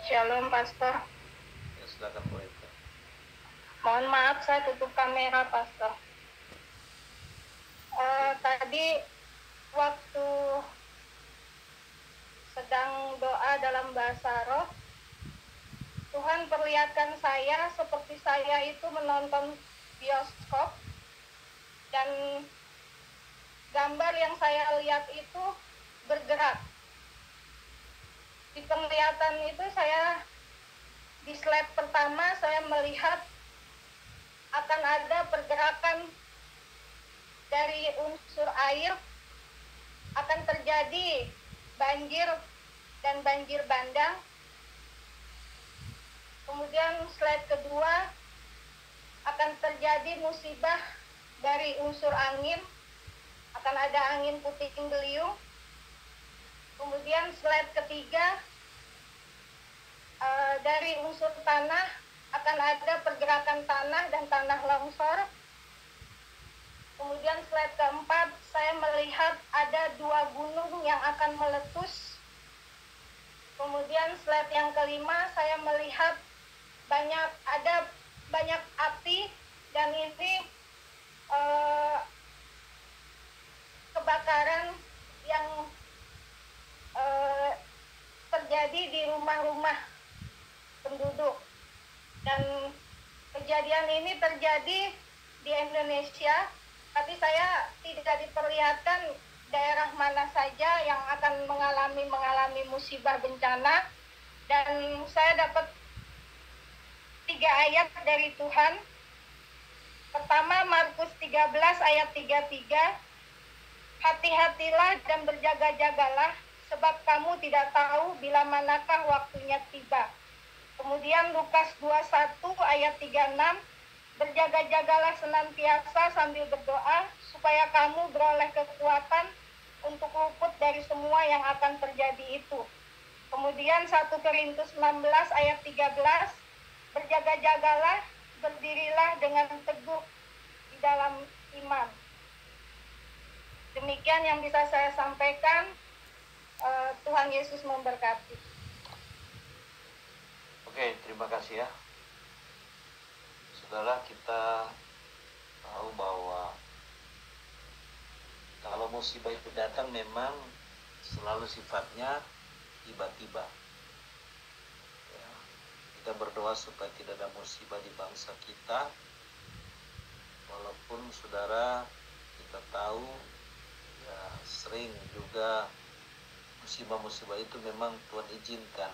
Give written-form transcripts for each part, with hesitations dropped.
Shalom, Pastor. Ya, silakan Bu Rita. Mohon maaf, saya tutup kamera, Pastor. Tadi waktu sedang doa dalam bahasa roh, Tuhan perlihatkan saya seperti saya itu menonton bioskop, dan gambar yang saya lihat itu bergerak. Di penglihatan itu di slide pertama saya melihat akan ada pergerakan dari unsur air, akan terjadi banjir dan banjir bandang. Kemudian slide kedua, akan terjadi musibah dari unsur angin, akan ada angin puting beliung. Kemudian slide ketiga, dari unsur tanah akan ada pergerakan tanah dan tanah longsor. Kemudian slide keempat, saya melihat ada 2 gunung yang akan meletus. Kemudian slide yang kelima, saya melihat ada banyak api, dan ini kebakaran yang terjadi di rumah-rumah penduduk. Dan kejadian ini terjadi di Indonesia, tapi saya tidak diperlihatkan daerah mana saja yang akan mengalami musibah bencana. Dan saya dapat 3 ayat dari Tuhan. Pertama, Markus 13 ayat 33. Hati-hatilah dan berjaga-jagalah, sebab kamu tidak tahu bila manakah waktunya tiba. Kemudian Lukas 21 ayat 36. Berjaga-jagalah senantiasa sambil berdoa, supaya kamu beroleh kekuatan untuk luput dari semua yang akan terjadi itu. Kemudian 1 Korintus 16 ayat 13. Berjaga-jagalah, berdirilah dengan teguh di dalam iman. Demikian yang bisa saya sampaikan. Tuhan Yesus memberkati. Oke, terima kasih ya. Saudara, kita tahu bahwa kalau musibah itu datang memang selalu sifatnya tiba-tiba. Ya, kita berdoa supaya tidak ada musibah di bangsa kita. Walaupun saudara, kita tahu ya sering juga musibah-musibah itu memang Tuhan izinkan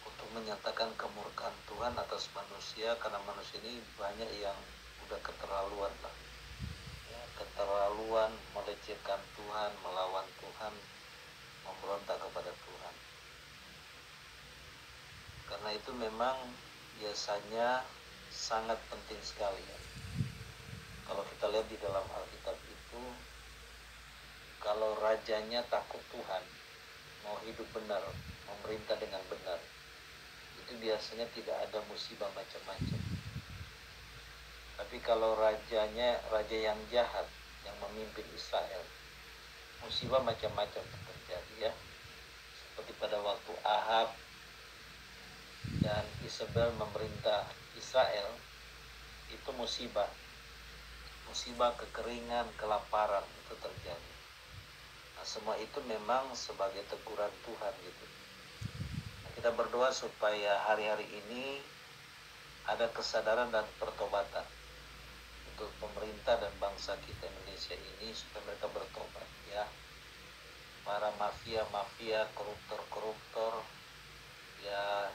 untuk menyatakan kemurkaan Tuhan atas manusia, karena manusia ini banyak yang udah keterlaluan lah. Ya, keterlaluan melecehkan Tuhan, melawan Tuhan, memberontak kepada Tuhan. Karena itu memang biasanya sangat penting sekali ya. Kalau kita lihat di dalam Alkitab itu, kalau rajanya takut Tuhan, mau hidup benar, memerintah dengan benar, itu biasanya tidak ada musibah macam-macam. Tapi kalau raja yang jahat, yang memimpin Israel, musibah macam-macam terjadi ya. Seperti pada waktu Ahab dan Isabel memerintah Israel, itu musibah kekeringan, kelaparan itu terjadi. Nah, semua itu memang sebagai teguran Tuhan gitu. Nah, kita berdoa supaya hari-hari ini ada kesadaran dan pertobatan untuk pemerintah dan bangsa kita Indonesia ini, supaya mereka bertobat ya. Para mafia, koruptor ya,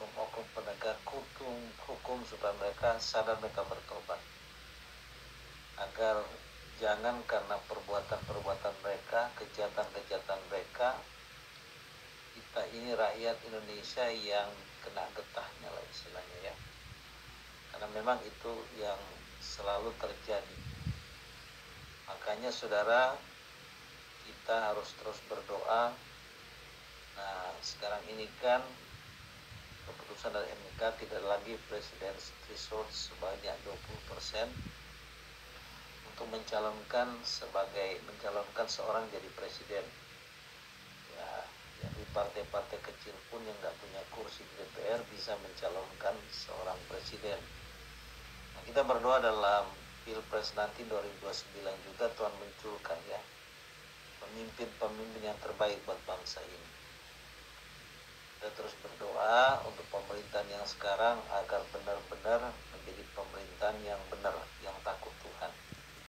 oknum penegak hukum supaya mereka sadar, mereka bertobat, agar jangan karena perbuatan mereka, kejahatan mereka, kita ini rakyat Indonesia yang kena getahnya lah istilahnya ya. Karena memang itu yang selalu terjadi. Makanya saudara, kita harus terus berdoa. Nah, sekarang ini kan keputusan dari MK tidak lagi presiden threshold sebanyak 20% untuk mencalonkan seorang jadi presiden ya, dari partai-partai kecil kecil pun yang nggak punya kursi di DPR bisa mencalonkan seorang presiden. Nah, kita berdoa dalam Pilpres nanti 2029 juga Tuhan munculkan ya pemimpin-pemimpin yang terbaik buat bangsa ini. Kita terus berdoa untuk pemerintahan yang sekarang agar benar-benar menjadi pemerintahan yang benar, yang tak